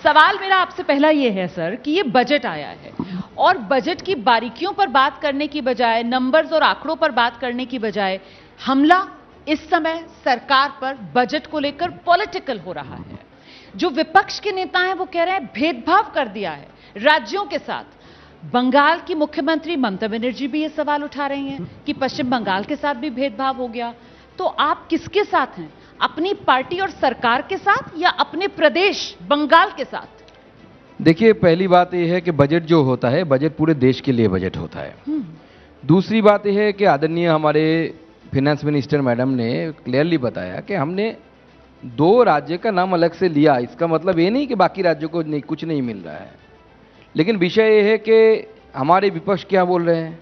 सवाल मेरा आपसे पहला ये है सर कि ये बजट आया है और बजट की बारीकियों पर बात करने की बजाय, नंबर्स और आंकड़ों पर बात करने की बजाय हमला इस समय सरकार पर बजट को लेकर पॉलिटिकल हो रहा है। जो विपक्ष के नेता हैं वो कह रहे हैं भेदभाव कर दिया है राज्यों के साथ। बंगाल की मुख्यमंत्री ममता बनर्जी भी ये सवाल उठा रही हैं कि पश्चिम बंगाल के साथ भी भेदभाव हो गया। तो आप किसके साथ हैं, अपनी पार्टी और सरकार के साथ या अपने प्रदेश बंगाल के साथ? देखिए, पहली बात यह है कि बजट जो होता है, बजट पूरे देश के लिए बजट होता है। दूसरी बात यह है कि आदरणीय हमारे फिनेंस मिनिस्टर मैडम ने क्लियरली बताया कि हमने 2 राज्य का नाम अलग से लिया। इसका मतलब ये नहीं कि बाकी राज्यों को नहीं, कुछ नहीं मिल रहा है, लेकिन विषय ये है कि हमारे विपक्ष क्या बोल रहे हैं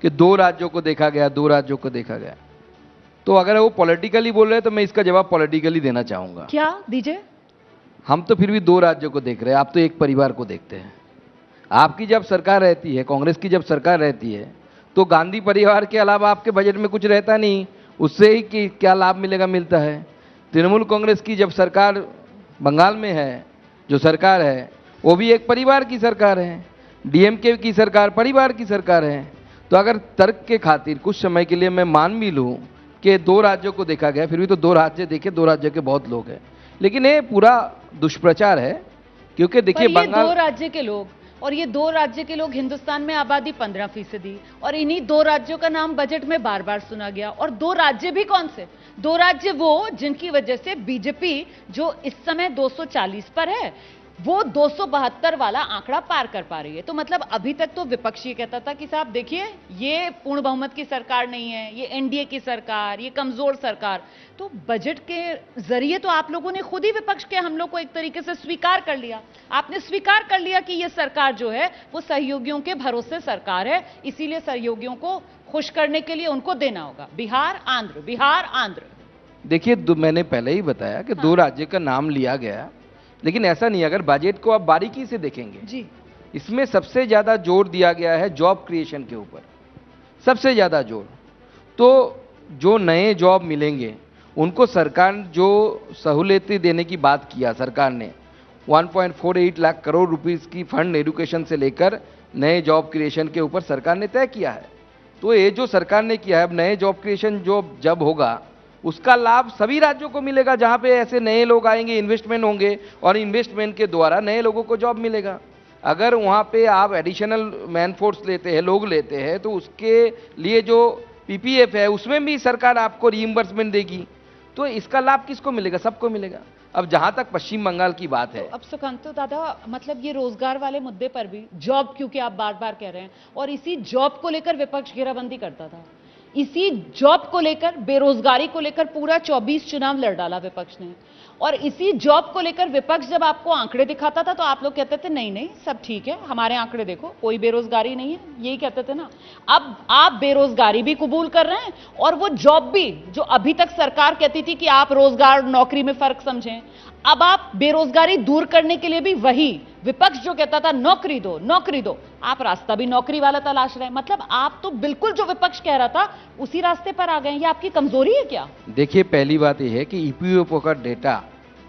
कि 2 राज्यों को देखा गया, 2 राज्यों को देखा गया। तो अगर वो पॉलिटिकली बोल रहे हैं तो मैं इसका जवाब पॉलिटिकली देना चाहूंगा। क्या दीजिए? हम तो फिर भी 2 राज्यों को देख रहे हैं, आप तो एक परिवार को देखते हैं। आपकी जब सरकार रहती है, कांग्रेस की जब सरकार रहती है, तो गांधी परिवार के अलावा आपके बजट में कुछ रहता नहीं, उससे ही कि क्या लाभ मिलेगा मिलता है। तृणमूल कांग्रेस की जब सरकार बंगाल में है, जो सरकार है वो भी एक परिवार की सरकार है। डीएमके की सरकार परिवार की सरकार है। तो अगर तर्क के खातिर कुछ समय के लिए मैं मान भी लूँ कि 2 राज्यों को देखा गया, फिर भी तो 2 राज्य देखे, 2 राज्य के बहुत लोग हैं, लेकिन ये पूरा दुष्प्रचार है। क्योंकि देखिए, बंगाल 2 राज्य के लोग, और ये 2 राज्य के लोग, हिंदुस्तान में आबादी 15%, और इन्हीं 2 राज्यों का नाम बजट में बार बार सुना गया। और 2 राज्य भी कौन से? 2 राज्य वो जिनकी वजह से बीजेपी जो इस समय 240 पर है, वो 272 वाला आंकड़ा पार कर पा रही है। तो मतलब अभी तक तो विपक्ष ये कहता था कि साहब देखिए, ये पूर्ण बहुमत की सरकार नहीं है, ये एनडीए की सरकार, ये कमजोर सरकार। तो बजट के जरिए तो आप लोगों ने खुद ही विपक्ष के हमलों को एक तरीके से स्वीकार कर लिया। आपने स्वीकार कर लिया कि ये सरकार जो है वो सहयोगियों के भरोसे सरकार है, इसीलिए सहयोगियों को खुश करने के लिए उनको देना होगा। बिहार आंध्र, बिहार आंध्र। देखिए, मैंने पहले ही बताया कि 2 राज्य का नाम लिया गया, लेकिन ऐसा नहीं। अगर बजट को आप बारीकी से देखेंगे जी, इसमें सबसे ज्यादा जोर दिया गया है जॉब क्रिएशन के ऊपर, सबसे ज्यादा जोर। तो जो नए जॉब मिलेंगे उनको सरकार जो सहूलियतें देने की बात किया, सरकार ने 1.48 लाख करोड़ रुपीस की फंड एजुकेशन से लेकर नए जॉब क्रिएशन के ऊपर सरकार ने तय किया है। तो ये जो सरकार ने किया है, अब नए जॉब क्रिएशन जो जब होगा उसका लाभ सभी राज्यों को मिलेगा, जहां पे ऐसे नए लोग आएंगे, इन्वेस्टमेंट होंगे और इन्वेस्टमेंट के द्वारा नए लोगों को जॉब मिलेगा। अगर वहां पे आप एडिशनल मैन फोर्स लेते हैं, लोग लेते हैं, तो उसके लिए जो पीपीएफ है उसमें भी सरकार आपको रीइंबर्समेंट देगी। तो इसका लाभ किसको मिलेगा? सबको मिलेगा। अब जहां तक पश्चिम बंगाल की बात है, तो अब सुकांत दादा, मतलब ये रोजगार वाले मुद्दे पर भी जॉब, क्योंकि आप बार बार कह रहे हैं, और इसी जॉब को लेकर विपक्ष घेराबंदी करता था, इसी जॉब को लेकर, बेरोजगारी को लेकर पूरा 24 चुनाव लड़ डाला विपक्ष ने। और इसी जॉब को लेकर विपक्ष जब आपको आंकड़े दिखाता था तो आप लोग कहते थे नहीं नहीं सब ठीक है, हमारे आंकड़े देखो, कोई बेरोजगारी नहीं है, यही कहते थे ना। अब आप बेरोजगारी भी कबूल कर रहे हैं और वो जॉब भी, जो अभी तक सरकार कहती थी कि आप रोजगार नौकरी में फर्क समझें, अब आप बेरोजगारी दूर करने के लिए भी वही विपक्ष जो कहता था नौकरी दो नौकरी दो, आप रास्ता भी नौकरी वाला तलाश रहे हैं। मतलब आप तो बिल्कुल जो विपक्ष कह रहा था उसी रास्ते पर आ गए। ये आपकी कमजोरी है क्या? देखिए, पहली बात यह है कि ईपीएफओ का डेटा,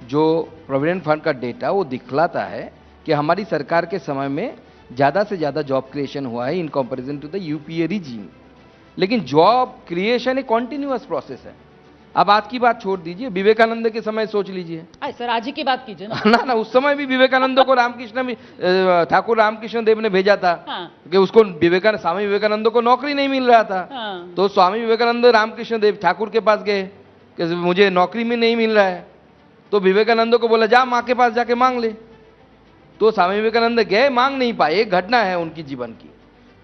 जो प्रोविडेंट फंड का डेटा, वो दिखलाता है कि हमारी सरकार के समय में ज्यादा से ज्यादा जॉब क्रिएशन हुआ है in comparison to the UPA regime. लेकिन जॉब क्रिएशन एक कॉन्टिन्यूअस प्रोसेस है। अब आज की बात छोड़ दीजिए, विवेकानंद के समय सोच लीजिए। सर आज ही की बात कीजिए ना। ना ना, उस समय भी विवेकानंद को ठाकुर रामकृष्ण देव ने भेजा था। हाँ। कि उसको स्वामी विवेकानंद को नौकरी नहीं मिल रहा था। हाँ। तो स्वामी विवेकानंद रामकृष्ण देव ठाकुर के पास गए कि मुझे नौकरी में नहीं मिल रहा है। तो विवेकानंद को बोला जा माँ के पास जाके मांग ले। तो स्वामी विवेकानंद गए, मांग नहीं पाए। एक घटना है उनकी जीवन की।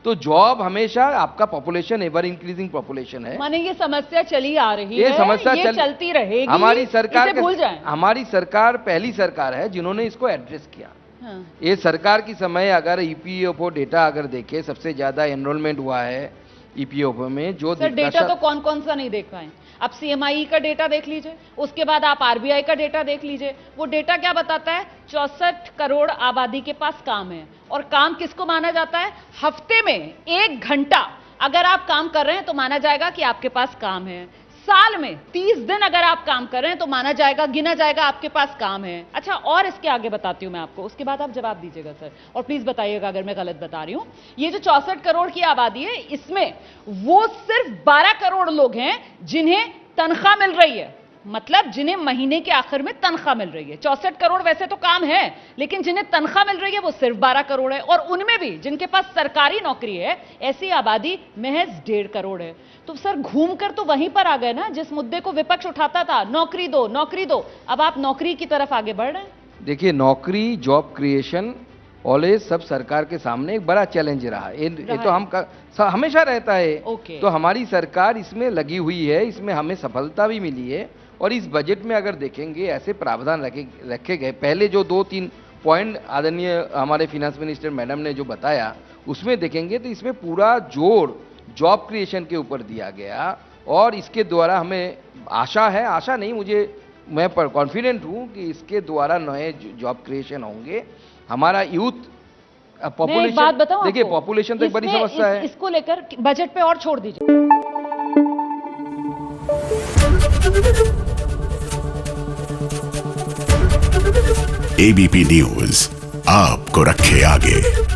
तो जॉब हमेशा, आपका पॉपुलेशन एवर इंक्रीजिंग पॉपुलेशन है, माने ये समस्या चली आ रही है, ये समस्या चलती रहेगी। हमारी सरकार इसे भूल जाएं। हमारी सरकार पहली सरकार है जिन्होंने इसको एड्रेस किया। हाँ। ये सरकार की समय अगर ईपीएफओ डेटा अगर देखे, सबसे ज्यादा एनरोलमेंट हुआ है ईपीएफओ में। जो सर डेटा तो कौन कौन सा नहीं देख पाए? आप सीएमआई का डेटा देख लीजिए, उसके बाद आप आरबीआई का डेटा देख लीजिए। वो डेटा क्या बताता है? 64 करोड़ आबादी के पास काम है। और काम किसको माना जाता है? हफ्ते में 1 घंटा अगर आप काम कर रहे हैं तो माना जाएगा कि आपके पास काम है। साल में 30 दिन अगर आप काम कर रहे हैं तो माना जाएगा, गिना जाएगा आपके पास काम है। अच्छा, और इसके आगे बताती हूं मैं आपको, उसके बाद आप जवाब दीजिएगा सर, और प्लीज बताइएगा अगर मैं गलत बता रही हूं। ये जो 64 करोड़ की आबादी है, इसमें वो सिर्फ 12 करोड़ लोग हैं जिन्हें तनख्वाह मिल रही है, मतलब जिन्हें महीने के आखिर में तनख्वाह मिल रही है। 64 करोड़ वैसे तो काम है, लेकिन जिन्हें तनख्वाह मिल रही है वो सिर्फ 12 करोड़ है, और उनमें भी जिनके पास सरकारी नौकरी है, ऐसी आबादी महज 1.5 करोड़ है। तो सर घूमकर तो वहीं पर आ गए ना जिस मुद्दे को विपक्ष उठाता था, नौकरी दो नौकरी दो। अब आप नौकरी की तरफ आगे बढ़ रहे हैं। देखिए, नौकरी, जॉब क्रिएशन ऑलवेज सब सरकार के सामने एक बड़ा चैलेंज रहा है। ये तो हमेशा रहता है। तो हमारी सरकार इसमें लगी हुई है, इसमें हमें सफलता भी मिली है। और इस बजट में अगर देखेंगे, ऐसे प्रावधान रखे गए, पहले जो 2-3 पॉइंट आदरणीय हमारे फिनेंस मिनिस्टर मैडम ने जो बताया, उसमें देखेंगे तो इसमें पूरा जोर जॉब क्रिएशन के ऊपर दिया गया। और इसके द्वारा हमें आशा है, आशा नहीं, मैं कॉन्फिडेंट हूँ कि इसके द्वारा नए जॉब क्रिएशन होंगे। हमारा यूथ पॉपुलेशन, देखिए पॉपुलेशन तो एक बड़ी समस्या है, इसको लेकर बजट पे और छोड़ दीजिए। एबीपी न्यूज आपको रखे आगे।